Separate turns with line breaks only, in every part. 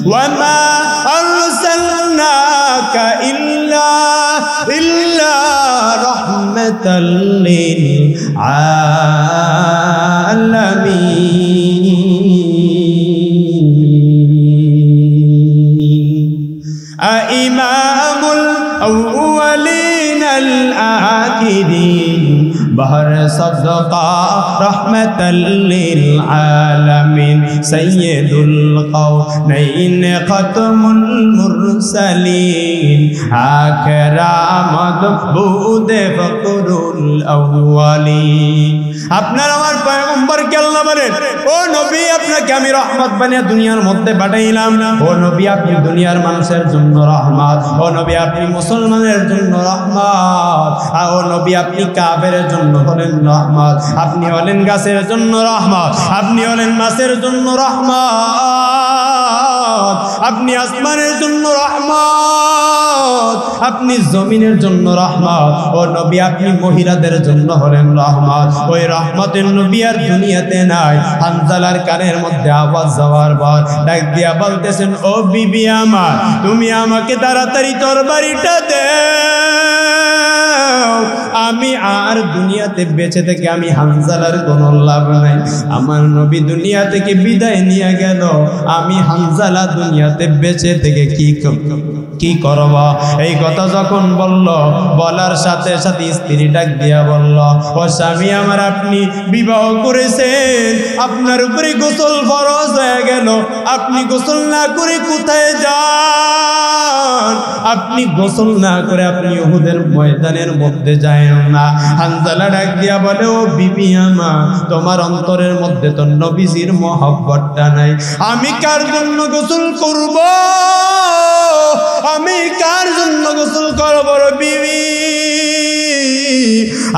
ওয়ামা আরসালনাকা ইল্লা রাহমাতাল লিল আলামিন ইমামুল আউয়ালিন আল আখিরিন بحر صدقا رحمة للعالمين سيد القونين ختم المرسلين أكرم مدبود فقر الأولين আপনার আমার পয়গম্বরকে আল্লাহ বলেন ও নবী আপনাকে আমি রহমত বানিয়ে দুনিয়ার মধ্যে পাঠাইলাম ও নবী আপনি দুনিয়ার মানুষের জন্য রহমত ও নবী আপনি মুসলমানের জন্য রহমত ও নবী আপনি কাফেরের জন্য হলেন রহমত আপনি হলেন গাছের জন্য রহমত আপনি হলেন মাছের জন্য রহমত আপনি আসমানের জন্য রহমত আপনি জমিনের জন্য রহমত ও নবী আপনি মহিলাদের জন্য হলেন রহমত ওই রহমতের নবী আর দুনিয়াতে নাই হানজালার কানের মধ্যে আওয়াজ যাওয়ার পর ডাক দিয়া বলতেছেন ও বিবি আমার তুমি আমাকে তাড়াতাড়ি তরবারিটা দাও আমি আর দুনিয়াতে বেঁচে থেকে আমি হানজালার কোনো লাভ নাই আমার নবী দুনিয়া থেকে বিদায় নিয়ে গেল আমি হানজালা দুনিয়াতে বেঁচে থেকে কি করব এই কথা যখন বলল বলার সাথে সাথে স্ত্রী ডাক দিয়া বলল ও স্বামী আমার আপনি বিবাহ করেছেন আপনার উপরে গোসল ফরজ হয়ে গেল আপনি গোসল না করে কোথায় যান আপনি গোসল না করে আপনি উহুদের ময়দানের মধ্যে যায় না হানজালা ডাক দিয়া বলে ও বিবি আমার তোমার অন্তরের মধ্যে তো নবীজির মহব্বতটা নাই আমি কার জন্য গোসল করব আমি কার জন্য গোসল করব রে বিবি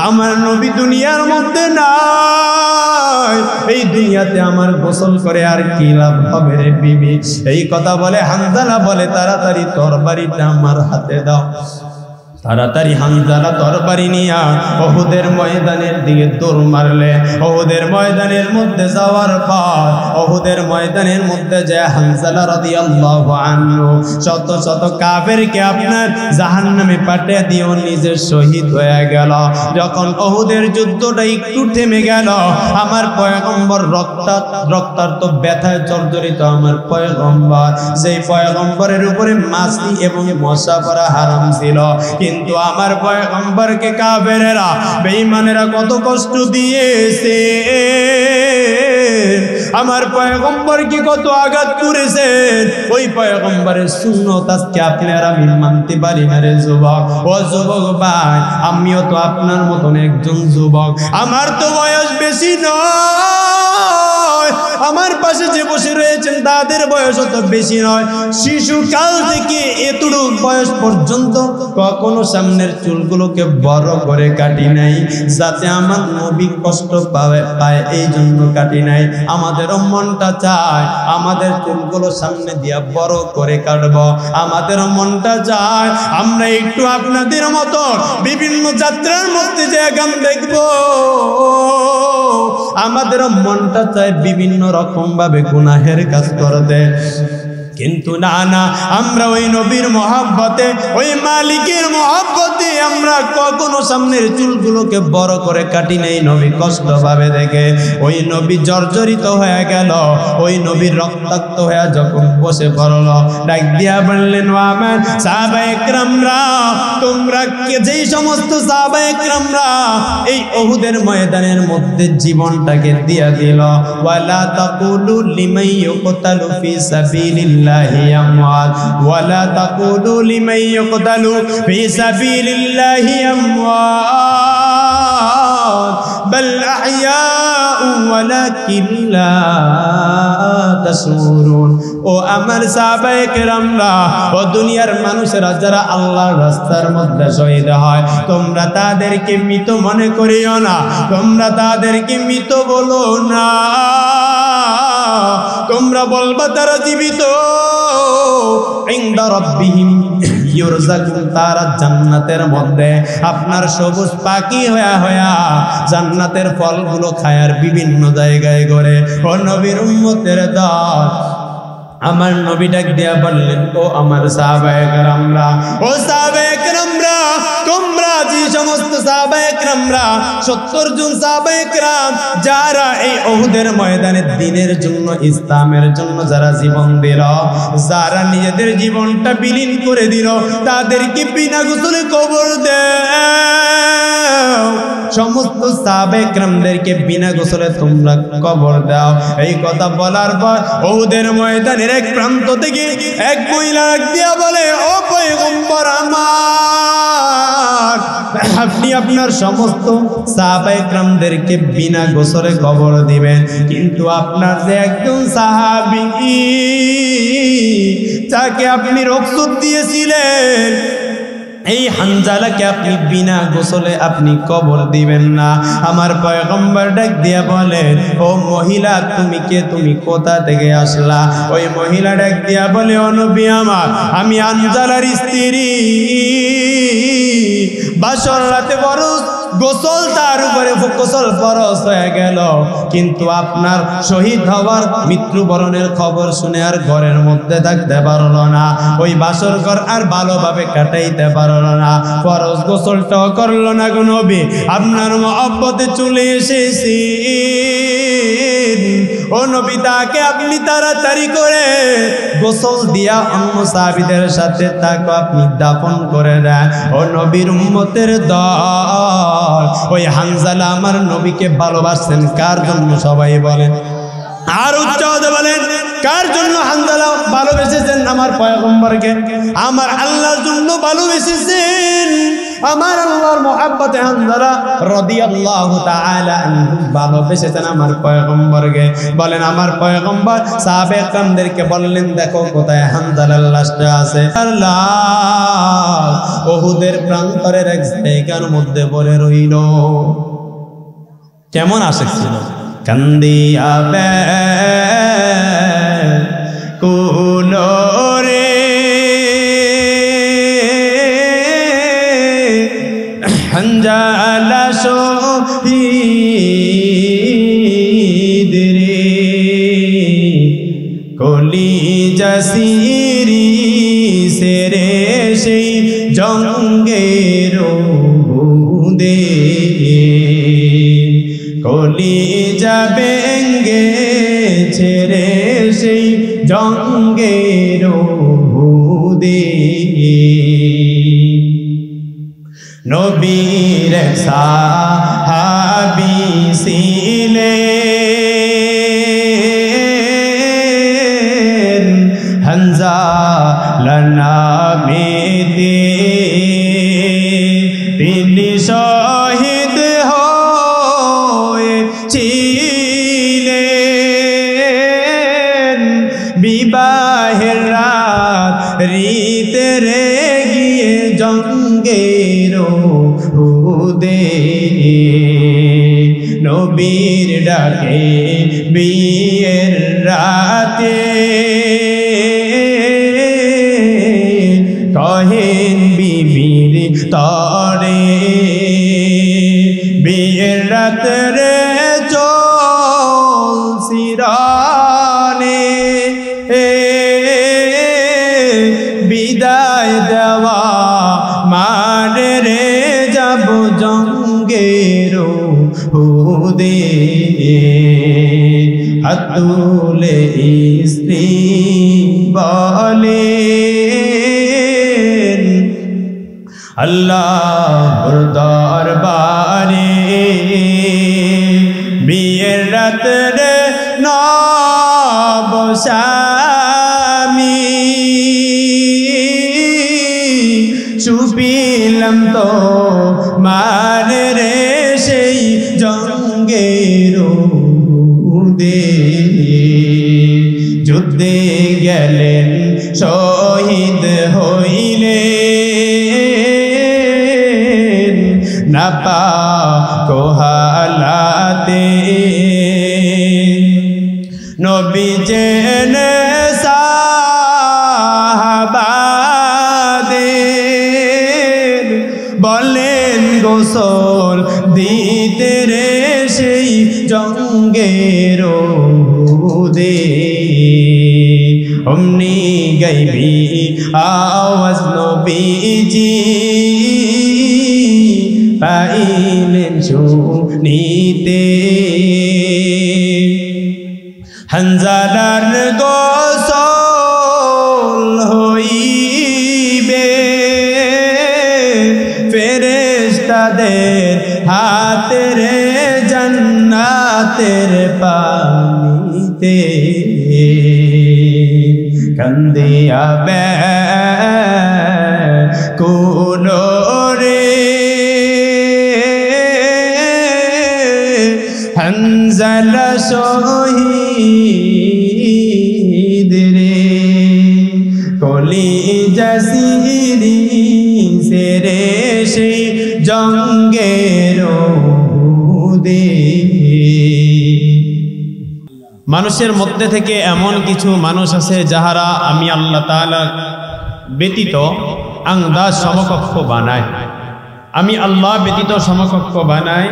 আমার নবী দুনিয়ার মধ্যে নাই এই দুনিয়াতে আমার গোসল করে আর কি লাভ হবে রে বিবি এই কথা বলে হানজালা বলে তাড়াতাড়ি তরবারিটা আমার হাতে দাও তাড়াতাড়ি হানজালা তরবারি নিয়া উহুদের ময়দানের দিকে দৌড় মারলে উহুদের ময়দানের মধ্যে যাওয়ার পর উহুদের ময়দানের মধ্যে যায় হানজালা রাদিয়াল্লাহু আনহু শত শত কাফেরকে আপনার জাহান্নামে পাঠিয়ে দিয়ে নিজে শহীদ হয়ে গেল যখন উহুদের যুদ্ধটা একটু থেমে গেল আমার পয়গম্বর রক্তাক্ত ব্যথায় জর্জরিত আমার পয়গম্বর যেই পয়গম্বরের উপরে মাছি এবং মশা পড়া হারাম ছিল কিন্তু আমার পয়গম্বরকে কাফেরেরা বেঈমানেরা কত কষ্ট দিয়েছে আমার পয়গম্বরকে কত আঘাত করেছে ওই পয়গম্বরের সুন্নাত আজকে আপনারা আমি মানতে পারি না রে যুবক ও যুবক ভাই আমিও তো আপনার মতন একজন যুবক আমার তো বয়স বেশি নয় আমার পাশে যে বসে রয়েছেন তাদের বয়স তো বেশি নয় শিশুকাল থেকে এতটুকু বয়স পর্যন্ত কখনো সামনের চুলগুলোকে বড় করে কাটি নাই যাতে আমার নবী কষ্ট পায় এই জন্য কাটি নাই আমাদেরও মনটা চায় আমাদের চুলগুলো সামনে দিয়া বড় করে কাটবো আমাদেরও মনটা চায় আমরা একটু আপনাদের মতো বিভিন্ন যাত্রার মধ্যে যে গান দেখবো আমাদেরও মনটা চায় বিভিন্ন রকম ভাবে গুনাহের কাজ করতে কিন্তু না না আমরা ওই নবীর মহব্বতে ওই মালিকের মহব্বতে আমরা কখনো সামনের চুলগুলোকে বড় করে কাটি নাই নবী কষ্ট ভাবে দেখে ওই নবী জর্জরিত হয়ে গেল ওই নবীর রক্তাক্ত হয়ে যখন বসে পড়ল ডাক দিয়া বললেন ও আমার সাহাবায়ে কেরামরা তোমরা যেই সমস্ত সাহাবায়ে কেরামরা এই উহুদের ময়দানের মধ্যে জীবনটাকে দিয়া দিল ওয়ালা তাকুলু লিমান ইউকতালু ফি সাবিলিল্লাহ أموات ولا تقولوا لمن يقتل في سبيل الله أموات بل أحياء ولكن لا تشعرون ও আমার সাহাবায়ে কেরামরা ও দুনিয়ার মানুষেরা যারা আল্লাহর রাস্তার মধ্যে শহীদ হয় তোমরা তাদেরকে মৃত মনে করিও না তোমরা তাদেরকে মৃত বলো না তোমরা বলবা তারা জীবিত ইনদা রাব্বিহিম ইউরযাকুন তারা জান্নাতের মধ্যে আপনার সবুজ পাখি হয়া জান্নাতের ফলগুলো খায়ার বিভিন্ন জায়গায় ঘুরে ও নবীর উম্মতের দল আমার নবী ডাক দিয়া বললেন, ও আমার সাহাবায়ে কেরামরা, ও সাহাবায়ে কেরামরা, তোমরা যে সমস্ত সাহাবায়ে কেরামরা 70 জন সাহাবায়ে কেরাম যারা এই উহুদের ময়দানে দ্বীনের জন্য, ইসলামের জন্য যারা জীবন দিল, যারা নিজেদের জীবনটা বিলীন করে দিল, তাদেরকে বিনা গোসলে কবর দাও। সমস্ত সাহাবায়ে কেরামদেরকে বিনা গোসলে তোমরা কবর দাও। এই কথা বলার পর উহুদের ময়দানের এক প্রান্ত থেকে এক মহিলা দিয়া বলে, ও পয়গম্বর আমার, আপনি আপনার সমস্ত সাহাবায়ে কেরামদেরকে বিনা গোসলে কবর দিবেন, কিন্তু আপনার যে একজন সাহাবী যাকে আপনি রক্ত দিয়েছিলেন, এই হানজালাকে আপনি বিনা গোসলে আপনি কবর দিবেন না। আমার পয়গম্বর ডাক দিয়া বলেন, ও মহিলা, তুমি কে, তুমি কোথা থেকে আসলা? ওই মহিলা ডাক দিয়া বলে, ও নবী আমার, আমি হানজালার স্ত্রী। বাসর রাতে বড় গোসল তার উপরে গোসল ফরজ হয়ে গেল, কিন্তু আপনার শহীদ হওয়ার মৃত্যুবরণের খবর শুনে আর ঘরের মধ্যে থাকতে পারল না, ওই বাসর ঘর আর ভালোভাবে কাটাইতে পারল না, ফরজ গোসলটাও করল না। গো নবী, আপনার মহব্বতে চলে এসেছি, ও নবী, তাকে আপনি তাড়াতাড়ি করে গোসল দিয়া অন্য সাহাবীদের সাথে তাকে আপনি দাফন করে দেন। ও নবীর উম্মতের দল, ওই হানজালা আমার নবীকে ভালোবাসেন কার জন্য? সবাই বলেন, আর উচ্চারণে বলেন, কার জন্য হানজালা ভালোবেসেছেন? আমার পয়গম্বরকে, আমার আল্লাহর জন্য ভালোবেসেছেন। আমার আল্লাহর মহব্বতে হানজালা রাদিয়াল্লাহু তাআলা আনহু ভালোবেসেছেন আমার পয়গম্বরকে। বলেন, আমার পয়গম্বর সাহাবায়ে কেরামদেরকে বললেন, দেখো কোথায় হানজালার লাশটা আছে। লাশ উহুদের প্রান্তরের এক জায়গার মধ্যে পড়ে রইল। কেমন আশিক ছিল! কান্দিয়া কুলোরে হানজালা শহীদ রে, কলিজা সিরি সেরে সেই জঙ্গের বুদে, কলিজা বেঙ্গে ছেড়ে সেই জঙ্গের বুদে। নবীর সাহাবী ছিলেন হানজালা নামেতে, তিনি শহীদ হয়েছিলেন বিবাহের রাত রীতে রে গিয়ে জঙ্গের বুদে। নবীর ডাকে বিয়ের রাতে কহেন বিবির তরে, বিয়ের রাতে রে চল সিরানে, বিদায় দেওয়া মানে রে যাব জঙ্গের বুদে। হাত তুলে স্ত্রী বলে, আল্লাহর দরবারে বিয়ের রাতে নবস্বামী, সুপিলাম তো মারে রে সেই জঙ্গের বুদে। যুদ্ধে গেলেন শহীদ হইলেন, না পাক হালাতে, নবী জেনে সাহাবাদের বলেন গোসল দিতে রে সেই জঙ্গের বুদে। অমনি গাইবি আওয়াজ নবীজি পাইলেন শুনিতে হানজালার গোসল হইবে ফেরেশতাদের হাতে রে জান্নাতের পানিতে কান্দিয়া ব্যাকুল রে হানজালা শহীদ রে কলিজা সিরিছে রে সেই জঙ্গের দে। মানুষের মধ্যে থেকে এমন কিছু মানুষ আছে যাহারা আমি আল্লাহ তাআলা ব্যতীত আন্দাজ সমকক্ষ বানায়, আমি আল্লাহ ব্যতীত সমকক্ষ বানায়।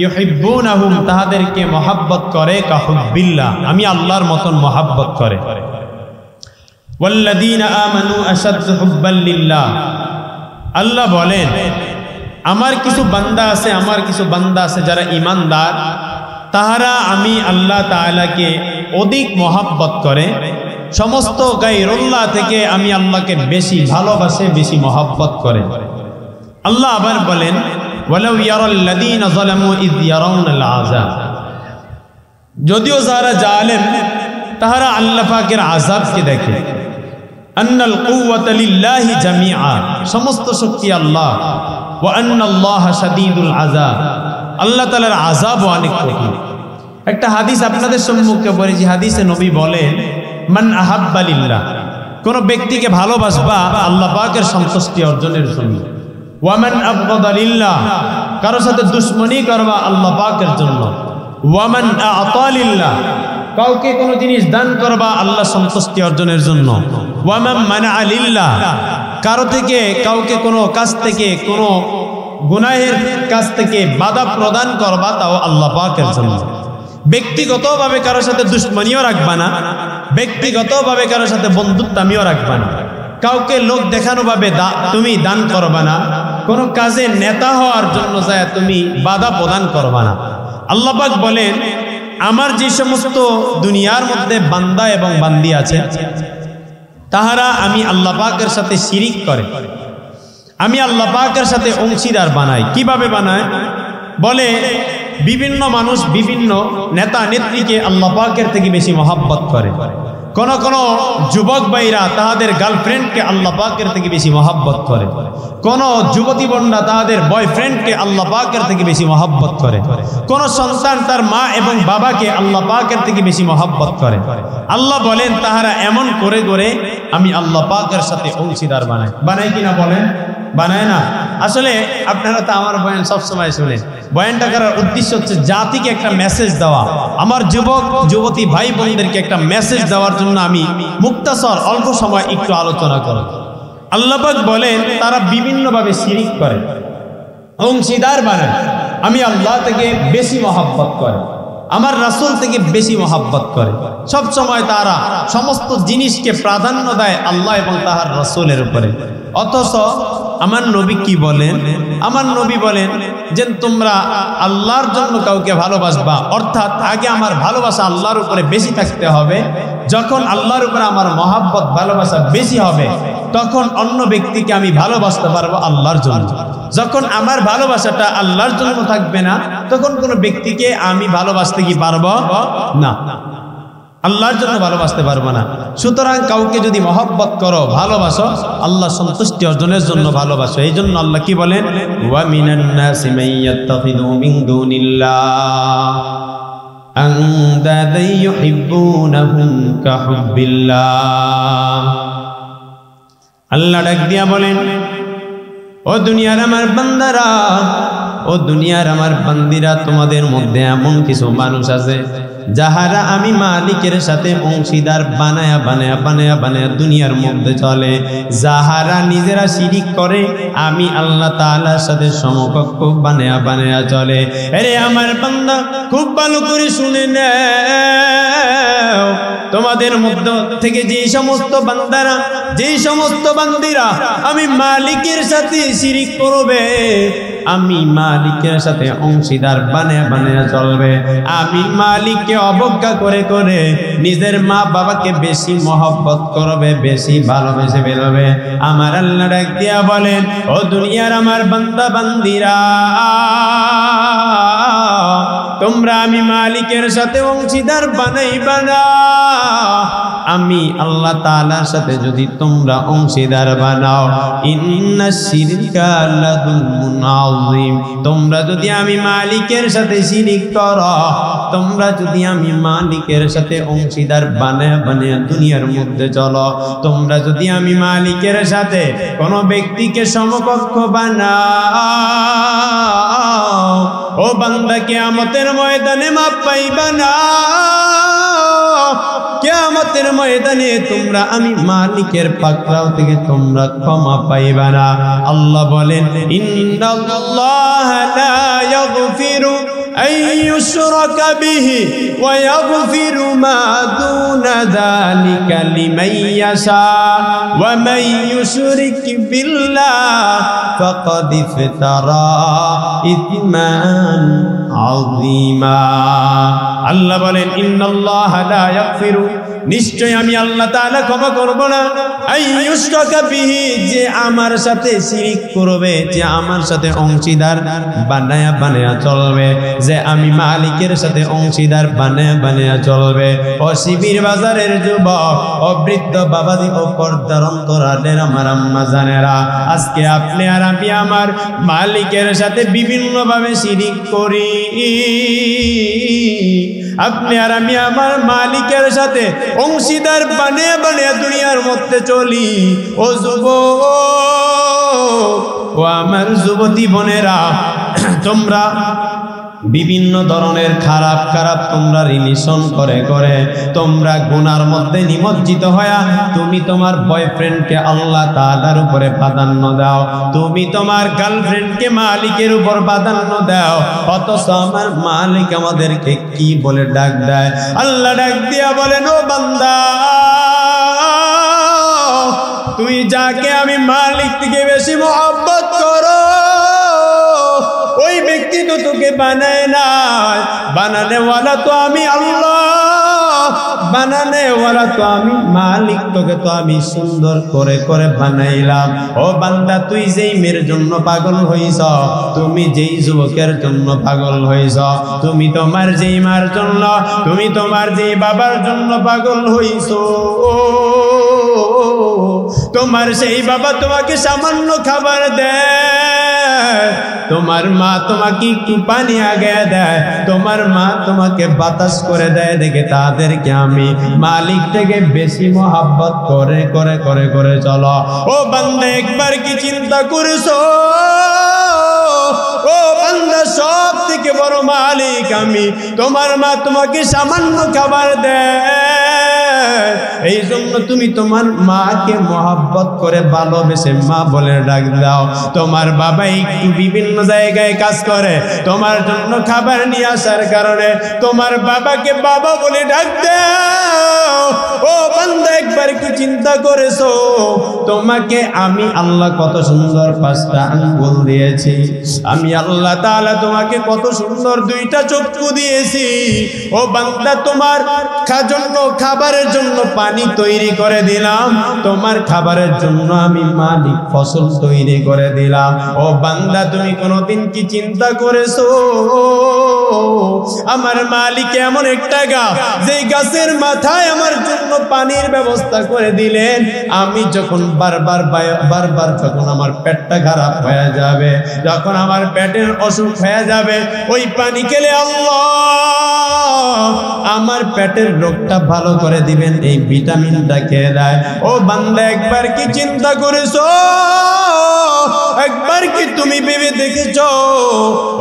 ইউহিব্বুনাহুম তাহাদেরকে মহাব্বত করে কাহুব্বিল্লাহ আমি আল্লাহর মতন মহাব্বত করে। ওয়াল্লাযীনা আমানু আশাদ্দু হুব্বাল লিল্লাহ আল্লাহ বলেন আমার কিছু বান্দা আছে যারা ঈমানদার তাহারা আমি আল্লাহ তাআলাকে অধিক মহাব্বত করে, সমস্ত গায়রুল্লাহ থেকে আমি আল্লাহকে বেশি ভালোবাসে, বেশি মহাব্বত করে। আল্লাহ আবার বলেন ওয়ালাউ ইয়ারাল্লাযীনা যালামু ইয ইয়ারাউনাল আযাব যদিও যারা জালেম তাহারা আল্লাহ পাকের আযাবকে দেখে। আন্নাল কুওয়াতা লিল্লাহি জামিআ সমস্ত শক্তি আল্লাহ। ওয়া আন্নাল্লাহা শাদীদুল আযাব আল্লাহ তাআলার আযাব অনেক কঠিন। একটা হাদিস আপনাদের সম্মুখে পড়েছি, হাদিসে নবী বলেন মান আহাব্বা লিল্লাহ কোন ব্যক্তিকে ভালোবাসবা আল্লাহ পাকের সন্তুষ্টি অর্জনের জন্য। ওয়া মান আবগাদা লিল্লাহ কারো সাথে দুশমনি করবা আল্লাহ পাকের জন্য। ওয়া মান আ'তা লিল্লাহ কাউকে কোনো জিনিস দান করবা আল্লাহ সন্তুষ্টি অর্জনের জন্য। ওয়া মান মানা'a লিল্লাহ কারো থেকে কাউকে কোনো কাজ থেকে কোনো গুনাহের কাছ থেকে বাধা প্রদান করবা তাও আল্লাহ পাকের জন্য। ব্যক্তিগতভাবে কারো সাথে দুশমনিও রাখবা না, ব্যক্তিগতভাবে কারো সাথে বন্ধুত্বামিও রাখবা না, কাউকে লোক দেখানো ভাবে তুমি দান করবা না, কোনো কাজে নেতা হওয়ার জন্য যায় তুমি বাধা প্রদান করবা না। আল্লাহ পাক বলেন আমার যে সমস্ত দুনিয়ার মধ্যে বান্দা এবং বান্দি আছে তাহারা আমি আল্লাহ পাকের সাথে শিরিক করে, আমি আল্লাহ পাকের সাথে অংশীদার বানাই। কিভাবে বানায় বলে বিভিন্ন মানুষ বিভিন্ন নেতা নেত্রীকে আল্লাহ পাকের থেকে বেশি মহাব্বত করে। কোন কোন যুবক ভাইরা তাদের গার্লফ্রেন্ডকে আল্লাহ পাকের থেকে বেশি মহাব্বত করে, কোন যুবতী বোনরা তাদের বয়ফ্রেন্ডকে আল্লাহ পাকের থেকে বেশি মহাব্বত করে, কোন সন্তান তার মা এবং বাবাকে আল্লাহ পাকের থেকে বেশি মহাব্বত করে। আল্লাহ বলেন তাহারা এমন করে করে আমি আল্লাহ পাকের সাথে অংশীদার বানাই কিনা বলেন? বানায় না। আসলে আপনারা তো আমার বয়ান সবসময় শুনে, বয়ানটা করার উদ্দেশ্য হচ্ছে জাতিকে একটা মেসেজ দেওয়া, আমার যুবক যুবতী ভাই বোনদেরকে একটা মেসেজ দেওয়ার জন্য আমি মুক্তাসর অল্প সময় একটু আলোচনা করব। আল্লাহ পাক বলেন তারা বিভিন্নভাবে শিরিক করে, অংশীদার বানায়, আমি আল্লাহ থেকে বেশি মহাব্বত করে, আমার রাসূল থেকে বেশি মহাব্বত করে। সব সময় তারা সমস্ত জিনিসকে প্রাধান্য দেয় আল্লাহ এবং তাহার রাসূলের উপরে। অথচ আমার নবী কি বলেন? আমার নবী বলেন যে তোমরা আল্লাহর জন্য কাউকে ভালোবাসবা, অর্থাৎ আগে আমার ভালোবাসা আল্লাহর উপরে বেশি থাকতে হবে। যখন আল্লাহর উপরে আমার মহাব্বত ভালোবাসা বেশি হবে তখন অন্য ব্যক্তিকে আমি ভালোবাসতে পারবো আল্লাহর জন্য। যখন আমার ভালোবাসাটা আল্লাহর জন্য থাকবে না তখন কোনো ব্যক্তিকে আমি ভালোবাসতে কি পারবো না, আল্লাহর জন্য ভালোবাসতে পারবো না। সুতরাং কাউকে যদি মহব্বত করো, ভালোবাসো, আল্লাহ সন্তুষ্টি অর্জনের জন্য ভালোবাসো। এই জন্য আল্লাহ কি বলেন? ওয়া মিনান নাসি মাইয়াত্তাখিযু মিন দুনিল্লাহ আনদাদা ইউহিব্বুনাহুম কাহুব্বিল্লাহ। আল্লাহ ডাক দিয়া বলেন ও দুনিয়ার আমার বান্দারা, ও দুনিয়ার আমার বান্দিরা, তোমাদের মধ্যে এমন কিছু মানুষ আছে যাহারা আমি মালিকের সাথে অংশীদার বানায়া বানায়া বানায়া বানায়া দুনিয়ার মধ্যে চলে, যাহারা নিজেরা শিরিক করে আমি আল্লাহ তাআলার সাথে সমকক্ষ বানায়া বানায়া চলে। আরে আমার বান্দা খুব ভালো করে শুনে নাও, তোমাদের মধ্য থেকে যে সমস্ত বান্দারা, যে সমস্ত বান্দিরা আমি মালিকের সাথে শিরিক করবে, আমি মালিকের সাথে অংশীদার বানায়া বানায়া চলবে, আমি মালিককে অবজ্ঞা করে করে নিজের মা বাবাকে বেশি মহব্বত করবে, বেশি ভালোবেসে ফেলবে, আমার আল্লাহ ডাক দিয়া বলেন, ও দুনিয়ার আমার বান্দা বান্দিরা, তোমরা আমি মালিকের সাথে অংশীদার বানাইবা না। আমি আল্লাহ তাআলার সাথে যদি তোমরা অংশীদার বানাও, ইন্নাশ শিরকা লাযুলমুন আযীম, তোমরা যদি আমি মালিকের সাথে শিরিক করো, তোমরা যদি আমি মালিকের সাথে অংশীদার বানায়া বানায়া দুনিয়ার মধ্যে চলো, তোমরা যদি আমি মালিকের সাথে কোনো ব্যক্তিকে সমকক্ষ বানাও, ও বান্দা কিয়ামতের ময়দানে মাপ পাইবা না। কিয়ামতের ময়দানে তোমরা আমি মালিকের পাকড়াও থেকে তোমরা ক্ষমা পাইবা না। আল্লাহ বলেন, ইন্নাল্লাহা লা ইয়াগফিরু আন ইউশরাকা বিহি ওয়া ইয়াগফিরু মা দুনা যালিকা লিমান ইয়াশা ওয়া মান ইউশরিক বিল্লাহি ফাকাদ ইফতারা ইসমান আযীমা। আল্লাহ বলেন, ইন্নাল্লাহা লা ইয়াগফিরু, নিশ্চয় আমি আল্লাহ তাআলা ক্ষমা করব না, আইয়ুশরাকা বিহি, যে আমার সাথে শিরিক করবে, যে আমার সাথে অংশীদার বানায়া বানায়া চলবে, যে আমি মালিকের সাথে অংশীদার বানায়া বানায়া চলবে। ও শিবির বাজারের যুবক, ও বৃদ্ধ বাবাজি, ও পর্দার অন্তরালের আমার আম্মা জানেরা, আজকে আপনি আর আমি আমার মালিকের সাথে বিভিন্ন ভাবে শিরিক করি। আপনি আর আমি আমার মালিকের সাথে অংশীদার বানিয়ে বানিয়ে দুনিয়ার মধ্যে চলি। ও যুবক, ও আমার যুবতী বোনেরা, তোমরা বিভিন্ন ধরনের খারাপ খারাপ তোমরা রিলেশন করে করে তোমরা গুনার মধ্যে নিমজ্জিত হয়া তুমি তোমার বয়ফ্রেন্ডকে আল্লাহ তাআলার উপরে প্রাধান্য দাও, তুমি তোমার গার্লফ্রেন্ডকে মালিকের উপর প্রাধান্য দাও। অথচ আমার মালিক আমাদেরকে কি বলে ডাক দেয়? আল্লাহ ডাক দিয়া বলেন, ও বান্দা, তুই যাকে আমি মালিক থেকে বেশি মহব্বত করো, ওই ব্যক্তি তো তোকে বানায় না, বানানে ওয়ালা তো আমি আল্লাহ, বানানে ওয়ালা তো আমি মালিক, তোকে তো আমি সুন্দর করে করে বানাইলাম। ও বান্দা, তুই যেই মেয়ের জন্য পাগল হইছ, তুমি যেই যুবকের জন্য পাগল হইছ, তুমি তোমার যেই মার জন্য, তুমি তোমার যেই বাবার জন্য পাগল হইছ, তোমার সেই বাবা তোমাকে সামান্য খাবার দেয়, তোমার মা তোমাকে একটু পানি আগে দেয়, তোমার মা তোমাকে বাতাস করে দেয়, দেখে তাদেরকে আমি মালিক থেকে বেশি মহব্বত করে করে করে করে চলো। ও বান্দা, একবার কি চিন্তা করেছো? ও বান্দা, সব থেকে বড় মালিক আমি, তোমার মা তোমাকে সামান্য খাবার দেয়, এই জন্য তুমি তোমার মাকে মহব্বত করে ভালোবেসে মা বলে ডাক দাও। তোমার বাবা একটু বিভিন্ন জায়গায় কাজ করে, তোমার জন্য খাবার নিয়ে আসার কারণে তোমার বাবাকে বাবা বলে ডাক দাও। ও বান্দা, একবার কি চিন্তা করেছো তোমাকে আমি আল্লাহ কত সুন্দর 5টা আঙ্গুল দিয়েছি, আমি আল্লাহ তাআলা তোমাকে কত সুন্দর 2টা চক্ষু দিয়েছি। ও বান্দা, তোমার জন্য খাবারের জন্য পানি তৈরি করে দিলাম, তোমার খাবারের জন্য আমি মালিক ফসল তৈরি করে দিলাম। ও বান্দা, তুমি কোনোদিন কি চিন্তা করেছো আমার মালিক এমন একটা গাছ, যে গাছের মাথায় আমার জন্য পানির ব্যবস্থা করে দিলেন, আমি যখন বারবার যখন আমার পেটটা খারাপ হয়ে যাবে, যখন আমার পেটের অসুখ হয়ে যাবে, ওই পানি খেলে আল্লাহ আমার পেটের রোগটা ভালো করে দিবেন, এই ভিটামিনটা খেয়ে দেয়। ও বান্দা, একবার কি চিন্তা করেছো? একবার কি তুমি ভেবে দেখেছো?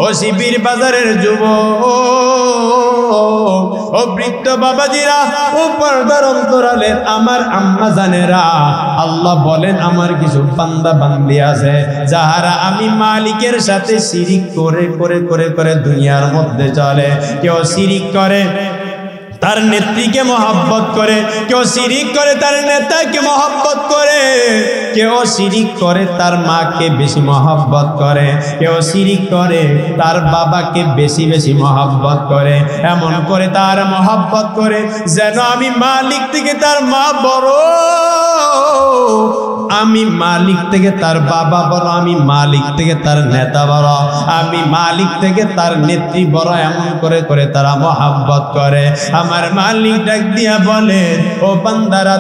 ও শিবির বাজারের যুবক, ও বৃদ্ধ বাবাজিরা, ও পর্দার অন্তরালের আমার আম্মা জানেরা, আল্লাহ বলেন আমার কিছু বান্দা বান্দি আছে যাহারা আমি মালিকের সাথে শিরিক করে করে করে করে দুনিয়ার মধ্যে চলে। কেউ শিরিক করে তার নেত্রীকে মহব্বত করে, কেউ শিরিক করে তার নেতাকে মহব্বত করে, কেউ শিরিক করে তার মাকে বেশি মহব্বত করে, কেউ শিরিক করে তার বাবাকে বেশি বেশি মহব্বত করে। এমন করে তার মহব্বত করে যেন আমি মালিক থেকে তার মা বড়, আমি মালিক থেকে তার বাবা বড়, আমি মালিক থেকে তার নেতা বড়, আমি মালিক থেকে তার নেত্রী বড়। এমন করে করে তারা মহব্বত করে। আমার মালিক ডাক দিয়া বলে, ও বান্দারা,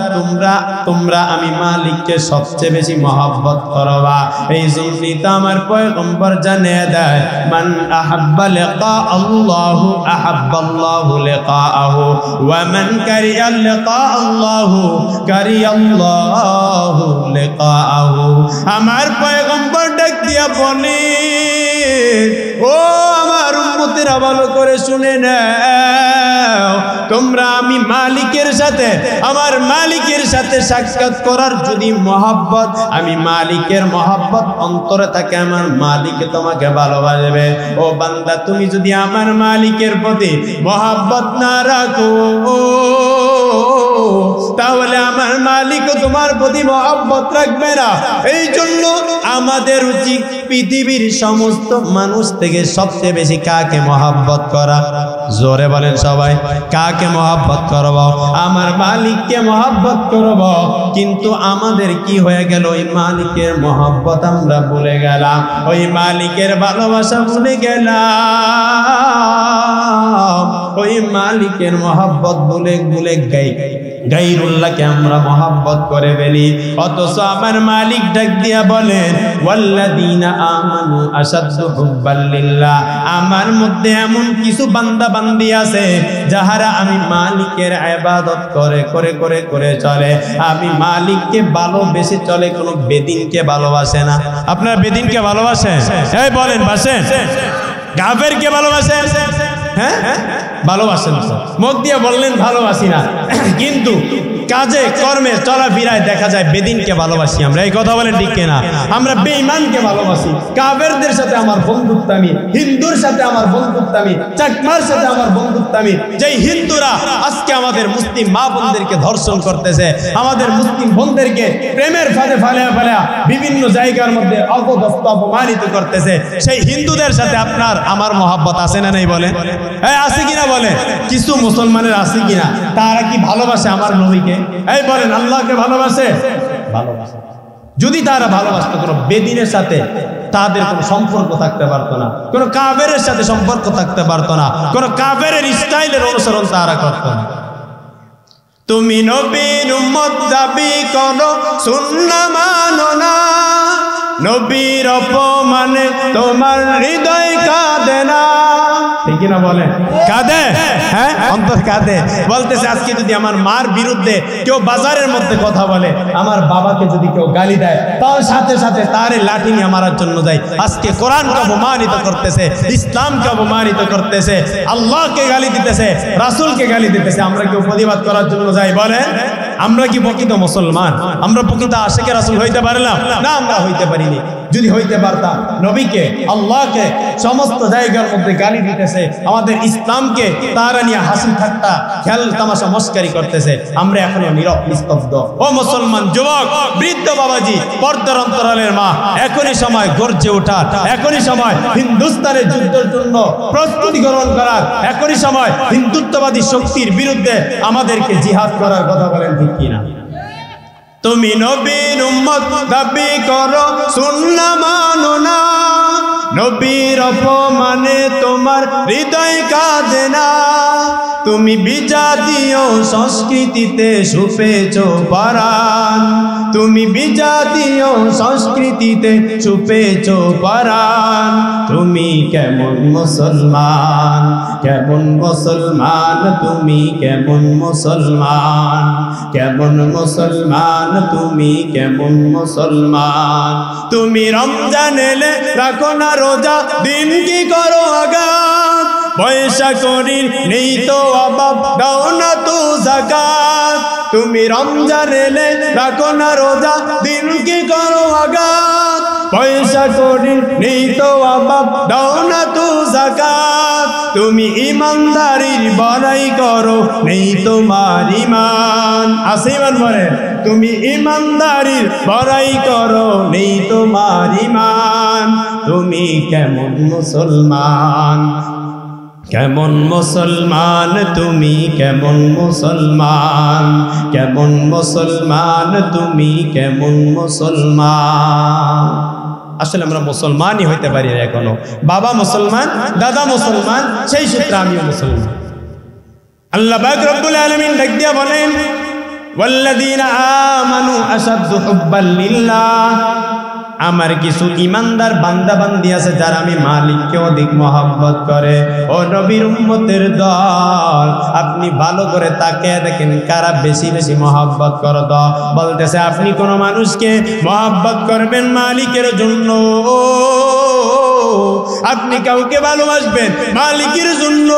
তোমরা আমি মালিককে সবচেয়ে বেশি মহব্বত করবা। এই জন্যই তো আমার পয়গম্বর জানিয়ে দেয়, মান আহাব্বা লিকা আল্লাহু আহাব্বাল্লাহু লিকাআহু ওয়া মান কারিয়া লিকা আল্লাহু কারিয়াল্লাহু লিকাআহু। আমার পয়গম্বর ডাক দিয়া বলে, ও আমার উম্মতেরা, ভালো করে শুনে নাও, তোমরা আমি মালিকের সাথে, আমার মালিকের সাথে সাক্ষাৎ করার যদি মহব্বত, আমি মালিকের মহব্বত অন্তরে থাকে, আমার মালিকে তোমাকে ভালোবাসবে। ও বান্দা, তুমি যদি আমার মালিকের প্রতি মহব্বত না রাখো, তাহলে আমার মালিকও তোমার প্রতি মহব্বত রাখবে না। এই জন্য আমাদের উচিত পৃথিবীর সমস্ত মানুষ থেকে সবচেয়ে বেশি কাকে মহব্বত করা? জোরে বলেন সবাই, কাকে মহব্বত করব? আমার মালিককে মহব্বত করব। কিন্তু আমাদের কি হয়ে গেল? ওই মালিকের মহব্বত আমরা ভুলে গেলাম, ওই মালিকের ভালোবাসা ভুলে গেলাম, ওই মালিকের মহব্বত ভুলে ভুলে গায়রুল্লাহকে আমরা মহব্বত করে ফেলি। অথচ আমার মালিক ডাক দিয়া বলেন, ওয়াল্লাযীনা আমানু আশাদ্দু হুব্বাল লিল্লাহ। আমার মধ্যে এমন কিছু বান্দা বান্দি আছে যাহারা আমি মালিকের ইবাদত করে করে করে করে চলে, আমি মালিককে ভালোবেসে চলে, কোনো বেদিনকে ভালোবাসে না। আপনারা বেদিনকে ভালোবাসেন? এই বলেন, বাসেন? কাফেরকে ভালোবাসেন? হ্যাঁ, ভালোবাসেন। মুখ দিয়ে বললেন ভালোবাসি না, কিন্তু কাজে কর্মে চলাফেরায় দেখা যায় বেদিনকে ভালোবাসি আমরা। এই কথা বলেন ঠিক কিনা? আমরা বেঈমানকে ভালোবাসি। কাফেরদের সাথে আমার বন্ধুত্বামি, হিন্দুর সাথে আমার বন্ধুত্বামি, চাকমার সাথে আমার বন্ধুত্বামি। যেই হিন্দুরা আজকে আমাদের মুসলিম মা বোনদেরকে ধর্ষণ করতেছে, আমাদের মুসলিম বোনদেরকে প্রেমের ফাঁদে ফালিয়া ফালিয়া বিভিন্ন জায়গার মধ্যে অপদস্থ অপমানিত করতেছে, সেই হিন্দুদের সাথে আপনার আমার মহব্বত আছে না নাই? বলেন, আছে কিনা? বলেন, কিছু মুসলমানের আছে কিনা? তারা কি ভালোবাসে আমার নবীকে? এই বলেন, আল্লাহকে ভালোবাসে? ভালোবাসে। যদি তারা ভালোবাসতো, কোনো বেদিনের সাথে তাদের কোনো সম্পর্ক থাকতে পারতো না, কোনো কাফেরের সাথে সম্পর্ক থাকতে পারতো না, কোনো কাফেরের স্টাইলের অনুসরণ তারা করতো না। তুমি নবীর উম্মত দাবি করো, সুন্নাহ মানো না, নবীর অপমানে তোমার হৃদয় কাঁদে না। ঠিক কিনা বলেন? কাঁদে, হ্যাঁ, অন্তর কাঁদে। বলতেছে আজকে যদি আমার মার বিরুদ্ধে কেউ বাজারের মধ্যে কথা বলে, আমার বাবাকে যদি কেউ গালি দেয়, তার সাথে সাথে তারে লাঠি নিয়ে মারার জন্য যায়। আজকে কোরআনকে অপমানিত করতেছে, ইসলামকে অপমানিত করতেছে, আল্লাহকে গালি দিতেছে, রাসূলকে গালি দিতেছে, আমরা কেউ প্রতিবাদ করার জন্য যাই? বলেন, আমরা কি প্রকৃত মুসলমান? আমরা প্রকৃত আশিকে রাসূল হইতে পারলাম না? আমরা হইতে পারিনি। যদি হইতে পারতাম, নবীকে, আল্লাহকে সমস্ত জায়গার মধ্যে গালি দিতেছে, আমাদের ইসলামকে তারা নিয়ে হাসি ঠাট্টা খেল তামাশা মস্কারি করতেছে, আমরা এখনো নীরব নিস্তব্ধ। ও মুসলমান যুবক, বৃদ্ধ বাবাজি, পর্দার অন্তরালের মা, এখনই সময় গর্জে ওঠার, এখনই সময় হিন্দুস্তানের যুদ্ধের জন্য প্রস্তুতি গ্রহণ করার, এখনই সময় হিন্দুত্ববাদী শক্তির বিরুদ্ধে আমাদেরকে জিহাদ করার। কথা বলেন ঠিক কিনা? তুমি নবীর উম্মত দাবি করো, সুন্নাহ মানো না, নবীর অপমানে তোমার হৃদয় কাঁদে না। তুমি বিজাতীয় সংস্কৃতিতে সুপেছো পরাণ, তুমি বিজাতীয় সংস্কৃতিতে ছুপেছ পরাণ। তুমি কেমন মুসলমান, কেমন মুসলমান, তুমি কেমন মুসলমান, কেমন মুসলমান, তুমি কেমন মুসলমান। তুমি রমজান এলে রাখো না রোজা, দিন কি করো আঘাত, পয়সা করি নেই তো অভাব, দাও না তো যাকাত। তুমি রমজান এলে রাখো না রোজা, দিন কি করো আঘাত, পয়সা করি নেই তো অভাব, দাও না তো যাকাত। তুমি ইমানদারির বড়াই করো, নেই তোমার ইমান। আছে ইমান বলে, তুমি ইমানদারির বড়াই করো, নেই তোমার ইমান। তুমি কেমন মুসলমান, কেমন মুসলমান, তুমি কেমন মুসলমান, কেমন মুসলমান, তুমি কেমন মুসলমান। আসলে আমরা মুসলমানই হইতে পারি না এখনো। বাবা মুসলমান, দাদা মুসলমান, সেই সূত্রে আমিও মুসলমান। আল্লাহ পাক রব্বুল আলামিন ডাক দিয়া বলেন, ওয়াল্লাযীনা আমানু আশাদ্দু হুব্বান লিল্লাহ। আমার কিছু ইমানদার বান্দা বান্দি আছে যারা আমি মালিককে অধিক মহব্বত করে। ও নবীর উম্মতের দল, আপনি ভালো করে তাকিয়ে দেখেন কারা বেশি বেশি মহব্বত করে। বলতেছে আপনি কোন মানুষকে মহব্বত করবেন মালিকের জন্য, আপনি কাউকে ভালোবাসবেন মালিকের জন্য।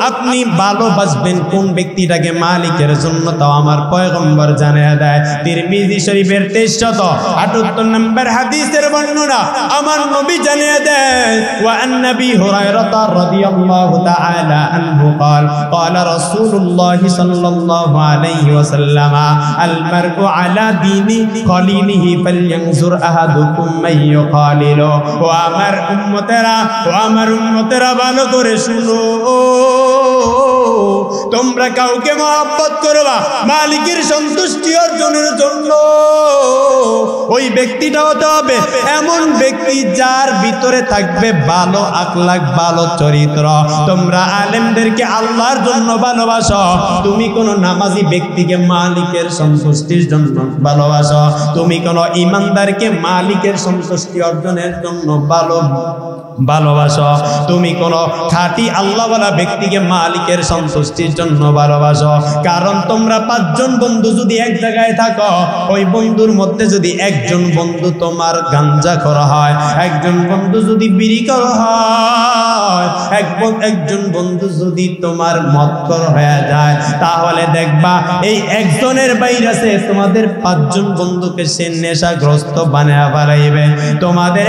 আপনি ভালোবাসবেন কোন ব্যক্তিটাকে মালিকের জন্য, তাও আমার পয়গম্বর জানিয়ে দেয়। তিরমিজি শরীফের 2378 নম্বর হাদিসের বর্ণনা আমার নবী জানিয়ে দেয়, ওয়া আন নবী হুরায়রা রাদিয়াল্লাহু তাআলা আনহু قال قال رسول الله صلى الله عليه وسلم المرء على دين خليله فلينظر احدكم من يخالل। ও আমার উম্মতেরা, ও আমার উম্মতেরা, ভালো করে শুনো, তোমরা কাউকে মহব্বত করবা মালিকের সন্তুষ্টি অর্জনের জন্য। ওই ব্যক্তিটা হতে হবে এমন ব্যক্তি যার ভিতরে থাকবে ভালো আখলাক, ভালো চরিত্র। তোমরা আলেমদেরকে আল্লাহর জন্য ভালোবাসো, তুমি কোন নামাজি ব্যক্তিকে মালিকের সন্তুষ্টির জন্য ভালোবাসো, তুমি কোন ইমানদারকে মালিকের সন্তুষ্টি অর্জনের জন্য ভালোবাসো, তুমি কোন খাঁটি আল্লাহওয়ালা ব্যক্তিকে মালিকের সন্তুষ্টির জন্য ভালোবাসো। কারণ তোমরা 5 জন বন্ধু যদি এক জায়গায় থাকো, ওই বন্ধুর মধ্যে যদি একজন বন্ধু তোমার গাঞ্জা করা হয়, একজন বন্ধু যদি বিড়ি করা হয়, একজন বন্ধু যদি তোমার মদ করা হয়ে যায়, তাহলে দেখবা এই একজনের বাইরে আছে তোমাদের 5 জন বন্ধুকে সে নেশাগ্রস্ত বানায়া ফেলাইবে। তোমাদের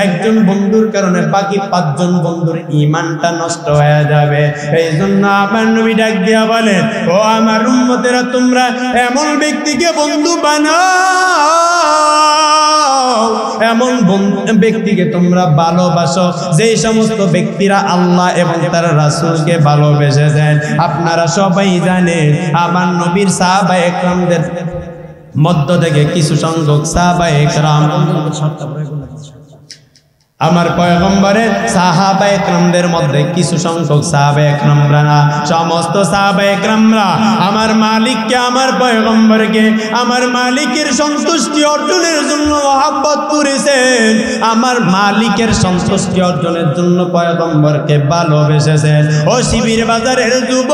একজন বন্ধুর কারণে বাকি 5 জন বন্ধুর ঈমানটা নষ্ট হয়ে যাবে। এই জন্য আমার নবী ডাক দিয়া বলেন, ও আমার উম্মতেরা, তোমরা এমন ব্যক্তিকে বন্ধু বানাও, এমন ব্যক্তিকে তোমরা ভালোবাসো যে সমস্ত ব্যক্তিরা আল্লাহ এবং তার রাসূলকে ভালোবেসেছেন। আপনারা সবাই জানেন আমার নবীর সাহাবায়ে কেরামদের মধ্য থেকে কিছু সংখ্যক সাহাবায়ে কেরাম, আমার পয়গম্বরের সাহাবায়ে কেরামদের মধ্যে কিছু সংখ্যক সাহাবায়ে কেরামরা না, সমস্ত সাহাবায়ে কেরামরা আমার মালিককে, আমার পয়গম্বরকে, আমার মালিকের সন্তুষ্টি অর্জনের জন্য মহব্বত করেছেন। আমার মালিকের সন্তুষ্টি অর্জনের জন্য পয়গম্বরকে ভালোবেসেছেন। ও শিবির বাজারের যুবক,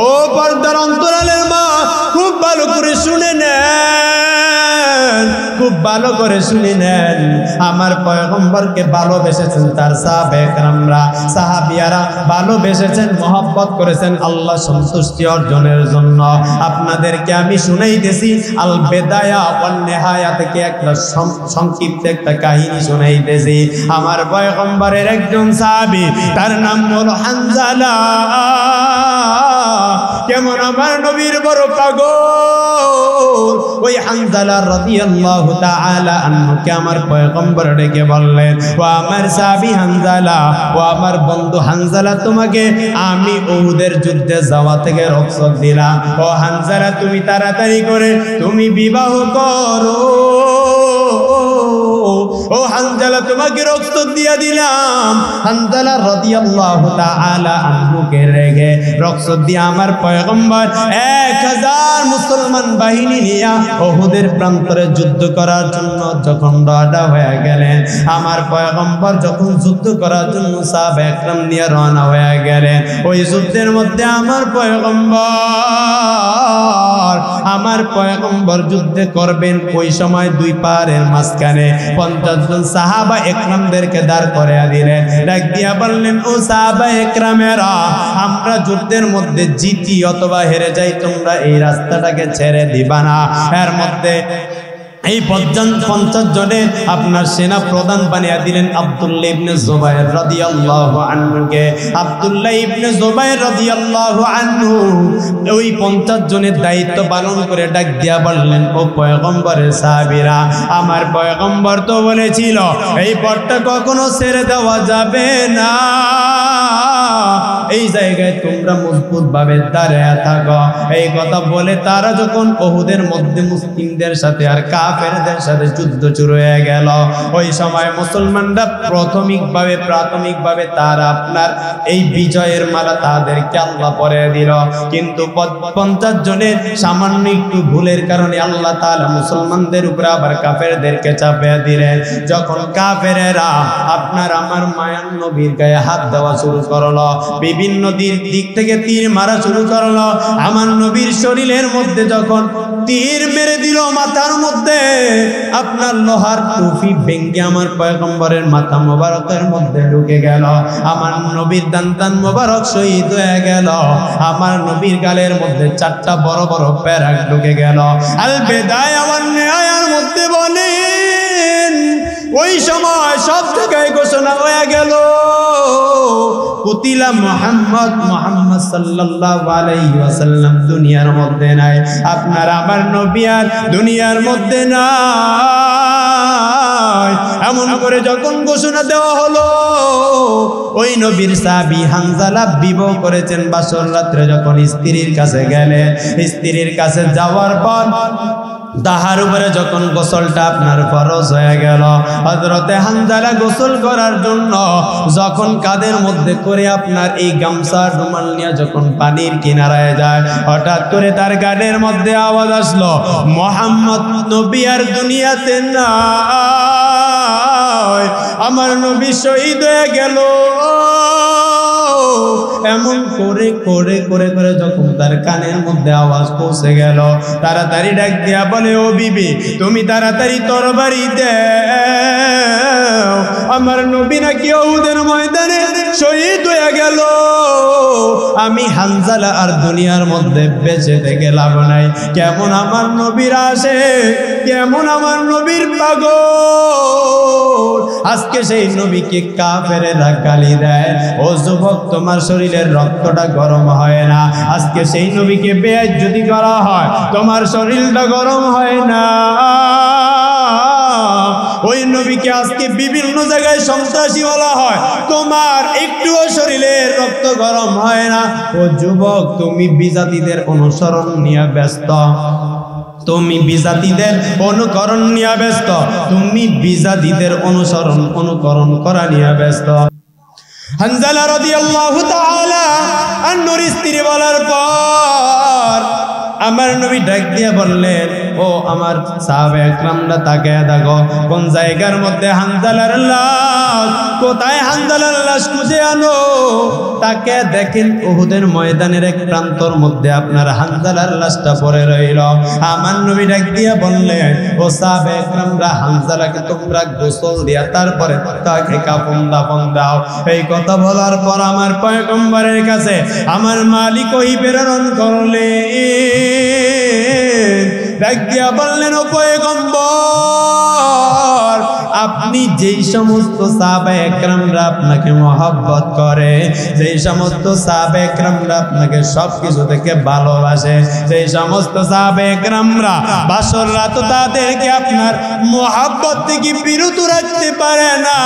ও পর্দার অন্তরালের মা, খুব ভালো করে শুনে নেন, খুব ভালো করে শুনে নেন। আমার পয়গম্বরকে ভালোবেসেছেন তার সাহাবায়ে কেরামরা, সাহাবিয়ারা ভালোবেসেছেন, মহব্বত করেছেন আল্লাহ সন্তুষ্টি অর্জনের জন্য। আপনাদেরকে আমি শুনাইতেছি আল বেদায়া ওয়ান নিহায়া থেকে একটা সংক্ষিপ্ত একটা কাহিনী শুনাইতেছি। আমার পয়গম্বরের একজন সাহাবী, তার নাম হলো হানজালা। কেমন আমার নবীর বড় পাগল, ওই হানজালা রাদিয়াল্লাহু তাআলা আনহুকে আমার পয়গম্বর ডেকে বললেন, ও আমার সাহাবী হানজালা, ও আমার বন্ধু হানজালা, তোমাকে আমি উহুদের যুদ্ধে যাওয়া থেকে রক্ষা দিলাম। ও হানজালা, তুমি তাড়াতাড়ি করে তুমি বিবাহ করো। ও হানজালা তোমাকে রক্ত দিয়ে দিলাম। হানজালা রাদিয়াল্লাহু তাআলা আনহুকে রেখে রক্ত দিয়ে আমার পয়গম্বর 1000 মুসলমান বাহিনী নিয়ে উহুদের প্রান্তরে যুদ্ধ করার জন্য যখন রওনা হয়ে গেলেন, আমার পয়গম্বর যখন যুদ্ধ করার জন্য সাহাবা একরাম নিয়ে রওনা হয়ে গেলেন, ওই যুদ্ধের মধ্যে আমার পয়গম্বর যুদ্ধে করবেন। ওই সময় দুই পাহাড়ের মাঝখানে 50 জন সাহাবা একরামদেরকে দাঁড় করিয়ে দিলেন। ডাক দিয়া বললেন, ও সাহাবা একরামেরা, আমরা যুদ্ধের মধ্যে জিতি অথবা হেরে যাই, তোমরা এই রাস্তাটাকে ছেড়ে দিবা না। এর মধ্যে এই 50 জনের আপনার সেনা প্রধান বানিয়ে দিলেন আব্দুল্লাহ ইবনে জুবায়ের রাদিয়াল্লাহু আনহুকে। আব্দুল্লাহ ইবনে জুবায়ের রাদিয়াল্লাহু আনহু ওই 50 জনের দায়িত্ব পালন করে ডাক দিয়া বললেন, ও পয়গম্বরের সাহাবীরা, আমার পয়গম্বর তো বলেছিল এই পথটা কখনো ছেড়ে দেওয়া যাবে না, এই জায়গায় তোমরা মজবুত ভাবে দাঁড়িয়ে থাকো। এই কথা বলে তারা যখন উহুদের মধ্যে মুসলিমদের সাথে আর কাফেরদের সাথে যুদ্ধ শুরু হয়ে গেল, ওই সময় মুসলমানরা প্রাথমিকভাবে তারা আপনার এই বিজয়ের মালা তাদেরকে আল্লাহ পরিয়ে দিল। কিন্তু 50 জনের সামান্য একটু ভুলের কারণে আল্লাহ তাআলা মুসলমানদের উপরে আবার কাফেরদেরকে চাপিয়ে দিলেন। যখন কাফেরেরা আপনার আমার মায়ার নবীর গায়ে হাত দেওয়া শুরু করলো, বিভিন্ন দিক থেকে তীর মারা শুরু করলো, আমার নবীর শরীরের মধ্যে যখন তীর মেরে দিল, মাথার মধ্যে আপনার লোহার টুপি ভেঙে আমার পয়গম্বরের মাথা মোবারকের মধ্যে ঢুকে গেল, আমার নবীর দান্তান মোবারক শহীদ হয়ে গেল, আমার নবীর গালের মধ্যে 4টা বড় বড় প্যারাক ঢুকে গেল। আল বেদায়া ওয়ান নিহায়ার মধ্যে বলেন, ওই সময় সব জায়গায় ঘোষণা হয়ে গেল, কুতিলা মুহাম্মদ সাল্লাল্লাহু আলাইহি ওয়াসাল্লাম দুনিয়ার মধ্যে নাই, আপনার আমার নবী আর দুনিয়ার মধ্যে নাই। এমন করে যখন ঘোষণা দেওয়া হলো, ওই নবীর সাহাবী হানজালা বিবাহ করেছেন বাসর রাত্রে যখন স্ত্রীর কাছে গেলেন, স্ত্রীর কাছে যাওয়ার পর তাহার উপরে যখন গোসলটা আপনার ফরজ হয়ে গেল, হযরতে হানজালা গোসল করার জন্য যখন কাঁধের মধ্যে করে আপনার এই গামছা রুমাল নিয়ে যখন পানির কিনারায় যায়, হঠাৎ করে তার গানের মধ্যে আওয়াজ আসলো, মুহাম্মদ নবী আর দুনিয়াতে নাই, আমার নবী শহীদ হয়ে গেল। এমন করে করে করে করে যখন তার কানের মধ্যে আওয়াজ পৌঁছে গেল, তাড়াতাড়ি ডাক দিয়া বলে, ও বিবি, তুমি তাড়াতাড়ি তরবারি দাও, আমার নবী নাকি উহুদের ময়দানে শহীদ হয়ে গেল, আমি হানজালা আর দুনিয়ার মধ্যে বেঁচে থেকে লাভ নাই। কেমন আমার নবীর আসে, কেমন আমার নবীর পাগল, আজকে সেই নবীকে কাফেরেরা গালি দেয়, ও যুবক তোমার শরীরের রক্তটা গরম হয় না, আজকে সেই নবীকে বেইজ্জতি করা হয়, তোমার শরীরটা গরম হয় না, ওই নবীকে আজকে বিভিন্ন জায়গায় সন্ত্রাসী বলা হয়, তোমার একটুও শরীরের রক্ত গরম হয় না। ও যুবক, তুমি বিজাতিদের অনুসরণ নিয়ে ব্যস্ত, তুমি বিজাতিদের অনুকরণ নিয়ে ব্যস্ত, তুমি বিজাতিদের অনুকরণ করা নিয়ে ব্যস্ত। হানজালা রাদিয়াল্লাহু তাআলা আনহুর স্ত্রী বলার পর আমার নবী ডাক দিয়ে বললেন, ও আমার সাহাবা একরামরা তাকায়া দেখো কোন জায়গার মধ্যে হানজালার লাশ, কোথায় হানজালার লাশ খুঁজে আনো। তাকে দেখেন উহুদের ময়দানের এক প্রান্তর মধ্যে আপনার হানজালার লাশটা পড়ে রইল। আমার নবী ডাক দিয়া বললেন, ও সাহাবা একরামরা, হানজালাকে তোমরা গোসল দিয়া তারপরে তাকে কাফন দাফন দাও। এই কথা বলার পর আমার পয়গম্বরের কাছে আমার মালিক ওহী প্রেরণ করলেন, ডাক দিয়া বললেন, ও পয়গম্বর, আপনি যেই সমস্ত সাহাবা একরামরা আপনাকে মহব্বত করে, যেই সমস্ত সাহাবা একরামরা আপনাকে সবকিছু থেকে ভালোবাসে, যেই সমস্ত সাহাবা একরামরা বাসর রাত তাদেরকে আপনার মহব্বত থেকে বিরত রাখতে পারে না,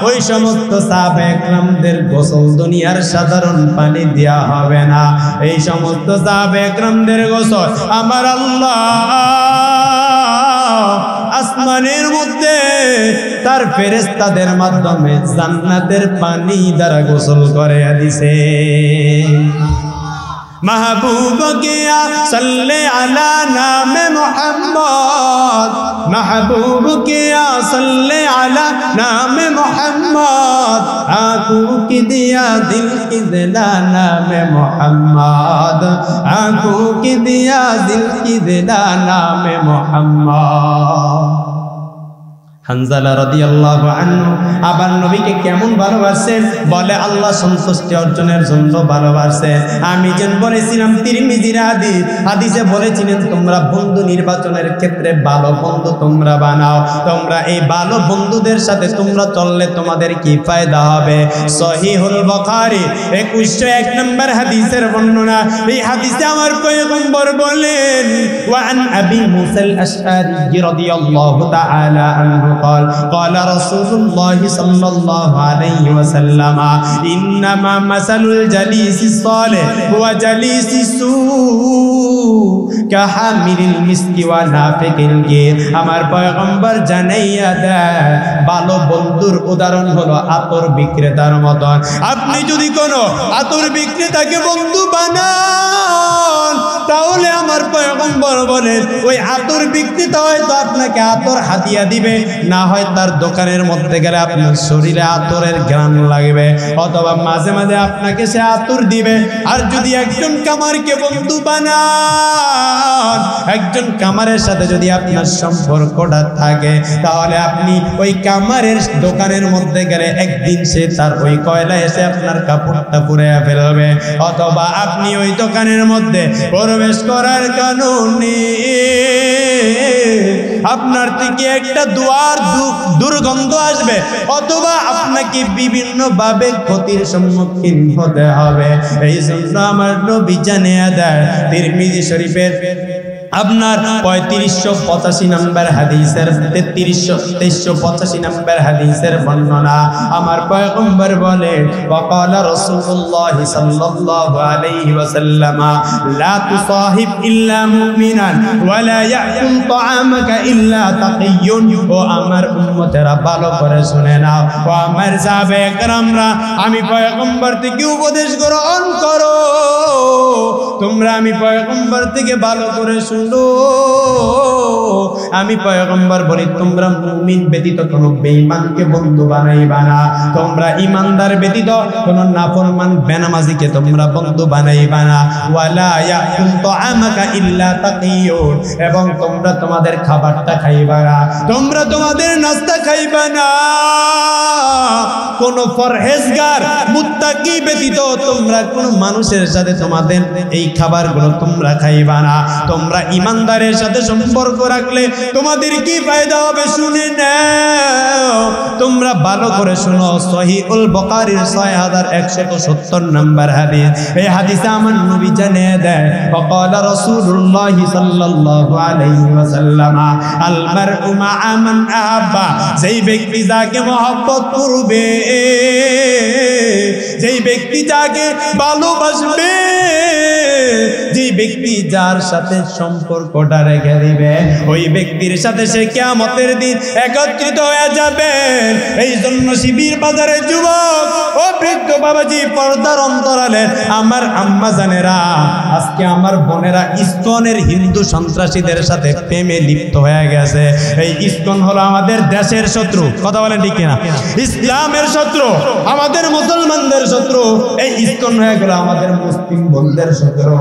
ওই সমস্ত সাহাবা একরামদের গোসল দুনিয়ার সাধারণ পানি দেওয়া হবে না। এই সমস্ত সাহাবা একরামদের গোসল আমার আল্লাহ আসমানের মধ্যে তার ফেরেশতাদের মাধ্যমে জান্নাতের পানি দ্বারা গোসল করে দিছে। महबूब किया सल्ले अला नाम मोहम्मद, महबूब किया सल्ले अला नाम मोहम्मद, आंखों की दिया दिल की दिला नाम मोहम्मद, आंखों की दिया दिल की दिला नाम मोहम्मद। হানজালা রাদিয়াল্লাহু আনহু আবার নবীকে কেমন ভালোবাসেন বলে আল্লাহ সন্তুষ্টি অর্জনের জন্য ভালোবাসেন। আমি যেন বলেছিলাম তিরমিজির হাদিসে বলেছিলেন তোমরা বন্ধু নির্বাচনের ক্ষেত্রে ভালো বন্ধু তোমরা বানাও, তোমরা এই ভালো বন্ধুদের সাথে তোমরা চললে তোমাদের কি ফায়দা হবে। সহিহুল বুখারী 2101 নম্বর হাদিসের বর্ণনা। এই হাদিসে আমার পয়গম্বর বলেন ওয়া আন আবি মুসাল আশআরী রাদিয়াল্লাহু তাআলা আনহু قال قال رسول الله صلى الله عليه وسلم إنما مثل الجليس الصالح هو جليس السوء كحامل المسك ونافخ الكير। আমার পয়গম্বর জানাইয়া দেয় ভালো বন্ধুর উদাহরণ হলো আতর বিক্রেতার মতন। আপনি যদি কোনো আতর বিক্রেতাকে বন্ধু বানান তাহলে আমার পয়গম্বর বলেন ওই আতর বিক্রেতা হয়তো আপনাকে আতর হাদিয়া দিবে, না হয় তার দোকানের মধ্যে গেলে আপনার শরীরে আতরের ঘ্রাণ লাগবে, অথবা মাঝে মাঝে আপনাকে সে আতর দিবে। আর যদি একজন কামারকে বন্ধু বানান, একজন কামারের সাথে যদি আপনার সম্পর্কটা থাকে তাহলে আপনি ওই কামারের দোকানের মধ্যে গেলে একদিন সে তার ওই কয়লা এসে আপনার কাপড়টা পুড়ে ফেলবে, অথবা আপনি ওই দোকানের মধ্যে প্রবেশ করার কারণে আপনার থেকে একটা দুর্গন্ধ আসবে, অথবা আপনাকে বিভিন্ন ভাবে ক্ষতির সম্মুখীন হতে হবে। এই জন্য আমার নবী জানিয়ে দেয় তিরমিজি শরীফের আপনার 3585 নম্বর হাদিসের 3385 নম্বর হাদিসের বর্ণনা। আমার পয়গম্বর বলে ওয়াকালা রাসূলুল্লাহ সাল্লাল্লাহু আলাইহি ওয়াসাল্লাম লা তুসাহিব ইল্লা মুমিনান ওয়া লা ইয়াকুল তাআমাকা ইল্লা তাকিয়ুন। ও আমার উম্মতেরা ভালো করে শুনে নাও, ও আমার সাহাবে একরামরা, আমি পয়গম্বর থেকে উপদেশ গ্রহণ করো, তোমরা আমি পয়গম্বর থেকে ভালো করে শুনো। আমি পয়গম্বর বলি তোমরা মুমিন ব্যতীত কোনো বেঈমানকে বন্ধু বানাইবা না, তোমরা ঈমানদার ব্যতীত কোনো নাফরমান বেনামাজিকে তোমরা বন্ধু বানাইবা না। ওয়ালা ইয়াকুল তাআমাকা ইল্লা তাকিয়ুন, এবং তোমরা তোমাদের খাবারটা খাইবা না, তোমরা তোমাদের নাস্তা খাইবা না কোন পরহেজগার মুত্তাকি ব্যতীত তোমরা কোন মানুষের সাথে তোমাদের এই খাবারগুলো তোমরা খাইবা না। তোমরা ঈমানদারের সাথে সম্পর্ক রাখলে তোমাদের কি ফায়দা হবে শুনে নাও। তোমরা ভালো করে শুনো, সহিহুল বুখারীর 6170 নম্বর হাদিস। এই হাদিসে আমার নবী জানিয়ে দেয় ওয়াকালা রাসূলুল্লাহ সাল্লাল্লাহু আলাইহি ওয়াসাল্লাম আল মারউ মা'a মান আহাব্বা, যেই ব্যক্তি যাকে মহব্বত করবে, যেই ব্যক্তি যাকে ভালোবাসবে, যেই ব্যক্তি যার সাথে সম্পর্কটা রেখে দিবে, ওই ব্যক্তির সাথে সে কিয়ামতের দিন একত্রিত হয়ে যাবে। এই জন্য শিবির বাজারে যুবক ও বৃদ্ধ বাবাজি, পর্দার অন্তরালে আমার আম্মা জানেরা, আজকে আমার বোনেরা ইসকনের হিন্দু সন্ত্রাসীদের সাথে প্রেমে লিপ্ত হয়ে গেছে। এই ইসকন হলো আমাদের দেশের শত্রু, কথা বলেন ঠিক কিনা? ইসলামের শত্রু, আমাদের মুসলমানদের শত্রু। এই ইসকন হয়ে গেল আমাদের মুসলিম বন্ধুদের শত্রু।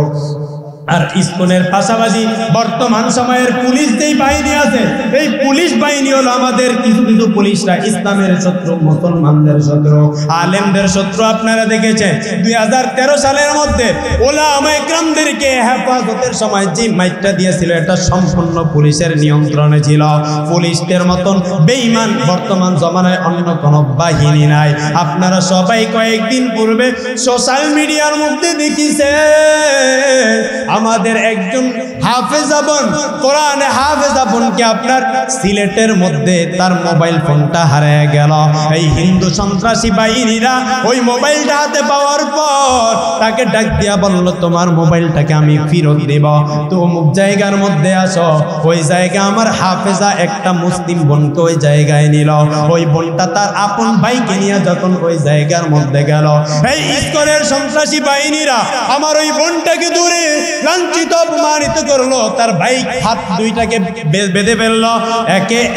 আর ইসকনের পাশাপাশি বর্তমান সময়ের পুলিশ যেই বাহিনী আছে, এই পুলিশ বাহিনী হলো আমাদের কিছু কিছু পুলিশরা ইসলামের শত্রু, মুসলমানদের শত্রু, আলেমদের শত্রু। আপনারা দেখেছেন 2013 সালের মধ্যে ওলামায়ে কেরামদেরকে হেফাজতের সময় যে মাইকটা দিয়েছিল এটা সম্পূর্ণ পুলিশের নিয়ন্ত্রণে ছিল। পুলিশদের মতন বেঈমান বর্তমান জমানায় অন্য কোনো বাহিনী নাই। আপনারা সবাই কয়েকদিন পূর্বে সোশ্যাল মিডিয়ার মধ্যে দেখেছেন আমাদের একজন হাফেজা বোন, কোরআনে হাফেজা বোনকে আপনার সিলেটের মধ্যে তার মোবাইল ফোনটা হারিয়ে গেল। এই হিন্দু সন্ত্রাসী বাহিনীরা ওই মোবাইলটা হাতে পাওয়ার পর তাকে ডাক দিয়া বলল, তোমার মোবাইলটাকে আমি ফেরত দেব, তো অমুক জায়গার মধ্যে আসো। ওই জায়গা আমার হাফেজা একটা মুসলিম বোনকে ওই জায়গায় নিল। ওই বোনটা তার আপন ভাইকে নিয়ে যখন ওই জায়গার মধ্যে গেল, এই ইসকনের সন্ত্রাসী বাহিনীরা আমার ওই বোনটাকে ধরে লাঞ্ছিত অপমানিত করলো। তার ভাই হাত দুইটাকে বেঁধে ফেললো,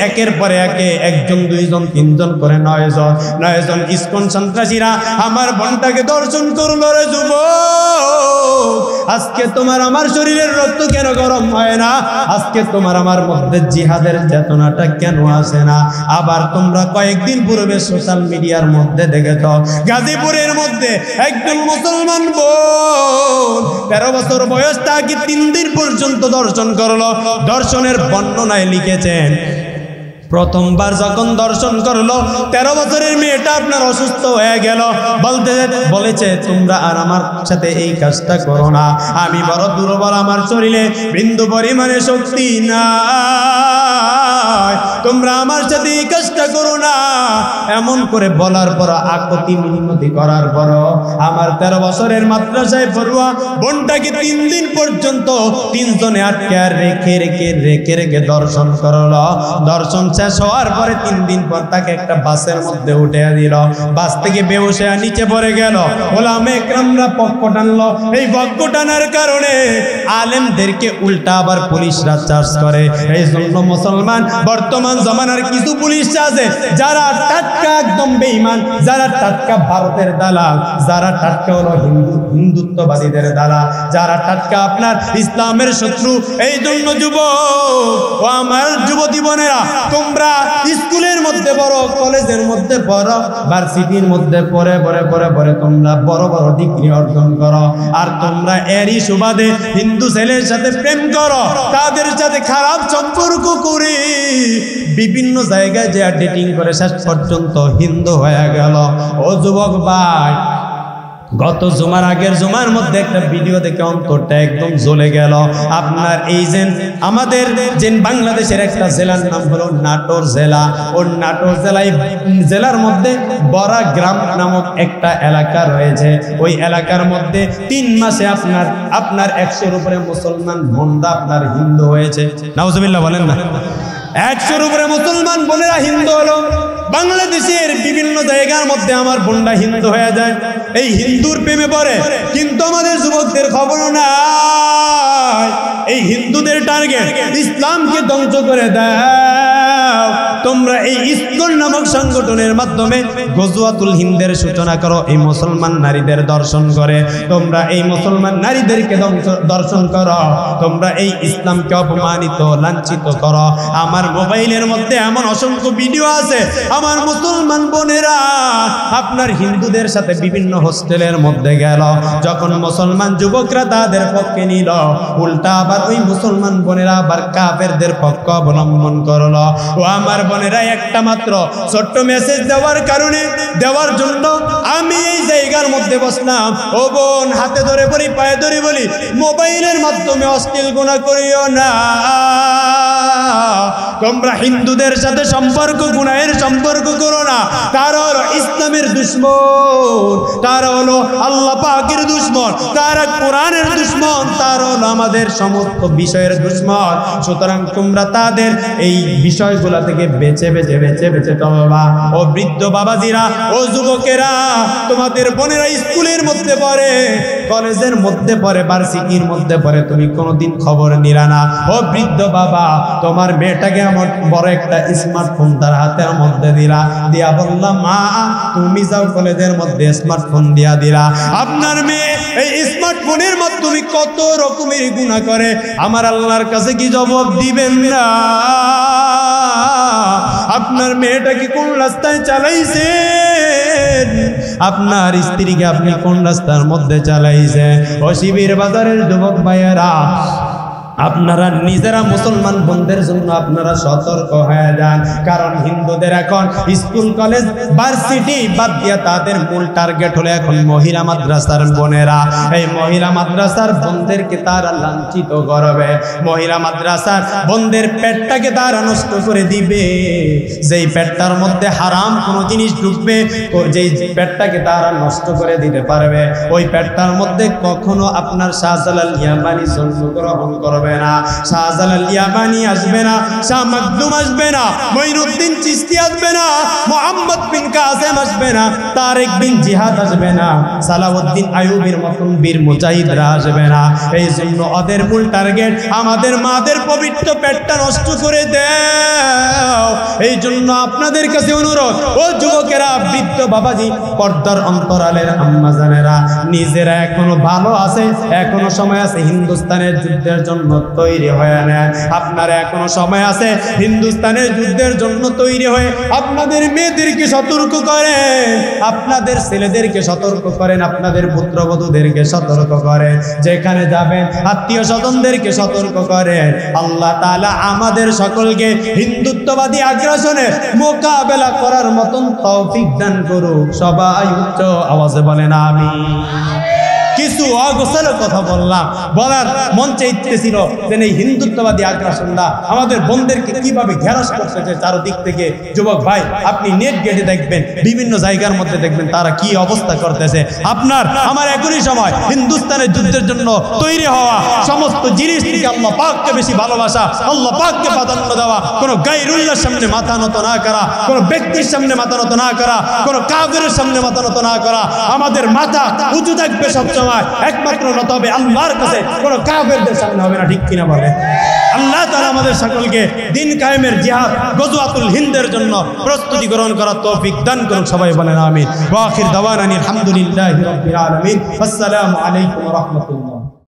একের পরে একে, একজন, দুইজন, তিনজন করে 9 জন ইসকন সন্ত্রাসীরা আমার বোনটাকে দর্শন করলো। রে যুবক, আজকে তোমার আমার শরীরের রক্ত কেন গরম হয় না? আজকে তোমার আমার মধ্যে জিহাদের চেতনাটা কেন আসে না? আবার তোমরা কয়েকদিন পূর্বে সোশ্যাল মিডিয়ার মধ্যে দেখেছ গাজীপুরের মধ্যে একজন মুসলমান বোন 13 বছর বয়স, তাকে 3 দিন পর্যন্ত দর্শন করলো। দর্শনের বর্ণনায় লিখেছেন, প্রথমবার যখন দর্শন করলো 13 বছরের মেয়েটা আপনার অসুস্থ হয়ে গেল। বলেছে, তোমরা আর আমার সাথে এই কাজটা করো না, আমি বড় দুর্বল, আমার শরীরে বিন্দু পরিমাণে শক্তি নাই, তোমরা আমার সাথে এই কাজটা করো না। এমন করে বলার পর, আকতি মিনতি করার পর আমার 13 বছরের মাদ্রাসায় পড়ুয়া বোনটাকে 3 দিন পর্যন্ত 3 জনে আটকে রেখে দর্শন করলো। দর্শন শেষ হওয়ার পরে 3 দিন পর তাকে একটা বাসের মধ্যে উঠে দিল। বাস থেকে বেহুশ হয়ে নিচে পড়ে গেল। ওলামা একরামরা পক্ষ টানলো। এই পক্ষ টানার কারণে আলেমদেরকে উল্টা আবার পুলিশরা চার্জ করে। এই জন্য মুসলমান বর্তমান জমানার কিছু পুলিশ আছে যারা টাটকা একদম বেঈমান, যারা টাটকা ভারতের দালাল, যারা টাটকা হলো হিন্দুত্ববাদীদের দালাল, যারা টাটকা আপনার ইসলামের শত্রু। এই জন্য যুবক ও আমার যুবতী বোনেরা, তোমরা স্কুলের মধ্যে পড়ো, কলেজের মধ্যে পড়ো, ভার্সিটির মধ্যে পড়ে তোমরা বড় বড় ডিগ্রি অর্জন করো, আর তোমরা এরই সুবাদে হিন্দু ছেলের সাথে প্রেম করো, তাদের সাথে খারাপ সম্পর্ক করে বিভিন্ন জায়গায় যে ডেটিং করে শেষ পর্যন্ত হিন্দু হয়ে গেল। ও যুবক ভাই, গত জুমার আগের জুমার মধ্যে একটা ভিডিও দেখে অন্তরটা একদম জ্বলে গেল। আপনার এই যে আমাদের যে বাংলাদেশের একটা জেলার নাম হলো নাটোর জেলা, ওই নাটোর জেলার মধ্যে বড়া গ্রাম নামক একটা এলাকা রয়েছে। ওই এলাকার মধ্যে 3 মাসে আপনার 100-এর উপরে মুসলমান বোনরা আপনার হিন্দু হয়েছে। নাউজুবিল্লাহ বলেন না। 100-এর উপরে মুসলমান বোনেরা হিন্দু হলো। বাংলাদেশের বিভিন্ন জায়গার মধ্যে আমার বোনরা হিন্দু হয়ে যায়, এই হিন্দুর প্রেমে পড়ে, কিন্তু আমাদের যুবকদের খবর নাই। এই হিন্দুদের টার্গেট ইসলামকে ধ্বংস করে দাও। তোমরা এই ইসকন নামক সংগঠনের মাধ্যমে গজওয়াতুল হিন্দের সূচনা করো, এই মুসলমান নারীদের দর্শন করে। তোমরা এই মুসলমান নারীদেরকে দর্শন করো, তোমরা এই ইসলামকে অপমানিত লাঞ্ছিত করো। আমার মোবাইলের মধ্যে এমন অসংখ্য ভিডিও আছে, আমার মুসলমান বোনেরা আপনার হিন্দুদের সাথে বিভিন্ন হোস্টেলের মধ্যে গেল, যখন মুসলমান যুবকরা তাদের পক্ষে নিল, উল্টা আবার ওই মুসলমান বোনেরা আবার কাফেরদের পক্ষ অবলম্বন করলো। ও আমার বোনেরা, একটা মাত্র ছোট্ট মেসেজ দেওয়ার জন্য আমি এই জায়গার মধ্যে বসলাম। ও বোন, হাতে ধরে বলি, পায়ে ধরে বলি, মোবাইলের মাধ্যমে অশ্লীল গুনাহ করিও না। তোমরা হিন্দুদের সাথে সম্পর্ক, গুনাহের সম্পর্ক করো না। তারা হলো ইসলামের দুশ্মন, তারা হলো আল্লাহ পাকের দুশ্মন, তারা কোরআনের দুশ্মন, তারা হলো আমাদের সমস্ত বিষয়ের দুশ্মন। সুতরাং তোমরা তাদের এই বিষয়গুলো থেকে বেঁচে চলবা। ও বৃদ্ধ বাবাজিরা, ও যুবকেরা, তোমাদের বোনেরা স্কুলের মধ্যে পড়ে, কলেজের মধ্যে পড়ে, ভার্সিটির মধ্যে পড়ে, তুমি কোনোদিন খবর নিলা না। ও বৃদ্ধ বাবা, তোমার মেয়েটাকে আমার বড় একটা স্মার্টফোন তার হাতের মধ্যে দিয়া বললাম, মা তুমি যাও কলেজের মধ্যে, স্মার্টফোন দিলা। আপনার মেয়ে এই স্মার্টফোনের মাধ্যমে কত রকমের গুনাহ করে, আমার আল্লাহর কাছে কি জবাব দিবেন না? আপনার মেয়েটাকে কোন রাস্তায় চালাইছেন, আপনার স্ত্রীকে আপনি কোন রাস্তার মধ্যে চালাইছেন? ও শিবির বাজারের যুবক ভাইয়েরা, আপনারা নিজেরা মুসলমান বন্ধুদের জন্য আপনারা সতর্ক হয়ে যান, কারণ হিন্দুদের এখন স্কুল কলেজ ভার্সিটি বাদ দিয়ে তাদের মূল টার্গেট হলো এখন মহিলা মাদ্রাসার বোনেরা। এই মহিলা মাদ্রাসার বোনদেরকে তারা লাঞ্ছিত করবে, মহিলা মাদ্রাসার বোনদের পেটটাকে তারা নষ্ট করে দিবে, যেই পেটটার মধ্যে হারাম কোনো জিনিস ঢুকবে, যেই পেটটাকে তারা নষ্ট করে দিতে পারবে, ওই পেটটার মধ্যে কখনো আপনার শাহজালাল ইয়ামানি জন্মগ্রহণ করবে না, শাহজালাল ইয়ামানি আসবে না, শাহ মাকদুম আসবে না, মঈনুদ্দিন চিশতি আসবে না, মুহাম্মদ বিন কাসেম আসবে না, তারেক বিন জিহাদ আসবে না, সালাউদ্দিন আইয়ুবীর মতন বীর মুজাহিদরা আসবে না। এই জন্য ওদের মূল টার্গেট আমাদের মাদের পবিত্র পেটটা নষ্ট করে দাও। এই জন্য আপনাদের কাছে অনুরোধ, ও যুবকেরা, বৃদ্ধ বাবাজি, পর্দার অন্তরালের আম্মাজানেরা, নিজেরা এখনো ভালো আছে, এখনো সময় আছে, হিন্দুস্তানের যুদ্ধের জন্য তৈরি হয়ে নেন। আপনারা এখনো সময় আছে, হিন্দুস্তানের যুদ্ধের জন্য তৈরি হয়ে আপনাদের মেয়েদেরকে সতর্ক করেন, আপনাদের ছেলেদেরকে সতর্ক করেন, আপনাদের পুত্রবধূদেরকে সতর্ক করেন, যেখানে যাবেন আত্মীয় স্বজনদেরকে সতর্ক করেন। আল্লাহ তাআলা আমাদের সকলকে হিন্দুত্ববাদী আগ্রাসনে মোকাবেলা করার মতন তৌফিক দান করুক। সবাই উচ্চ আওয়াজে বলেন আমিন। কিছু অগোছালো কথা বললাম, বলার মঞ্চে ইচ্ছে ছিল যে এই হিন্দুত্ববাদী আগ্রাসনরা আমাদের বোনদেরকে কিভাবে ঘেরাস করতেছে চারদিক থেকে। যুবক ভাই, আপনি নেট গেটে দেখবেন, বিভিন্ন জায়গার মধ্যে দেখবেন তারা কি অবস্থা করতেছে। আপনার আমার একই সময় হিন্দুস্তানের যুদ্ধের জন্য তৈরি হওয়া সমস্ত জিনিস থেকে আল্লাহ পাককে বেশি ভালোবাসা, আল্লাহ পাককে প্রাধান্য দেওয়া, কোনো গায়রুল্লাহর সামনে মাথা নত না করা, কোনো ব্যক্তির সামনে মাথা নত না করা, কোনো কাফেরের সামনে মাথা নত না করা। আমাদের মাথা উঁচু থাকবে সবসময়, একমাত্র নত হবে আল্লাহর কাছে, কোনো কাফেরদের সামনে হবে না। ঠিক কিনা বলে? আল্লাহ তাআলা আমাদের সকলকে দিন কায়েমের জিহাদ গজওয়াতুল হিন্দের জন্য প্রস্তুতি গ্রহণ করার তৌফিক দান করুন। সবাই বলেন আমিন। ওয়া আখির দাওয়ানা আলহামদুলিল্লাহি রাব্বিল আলামিন। আসসালামু আলাইকুম ওয়া রাহমাতুল্লাহ।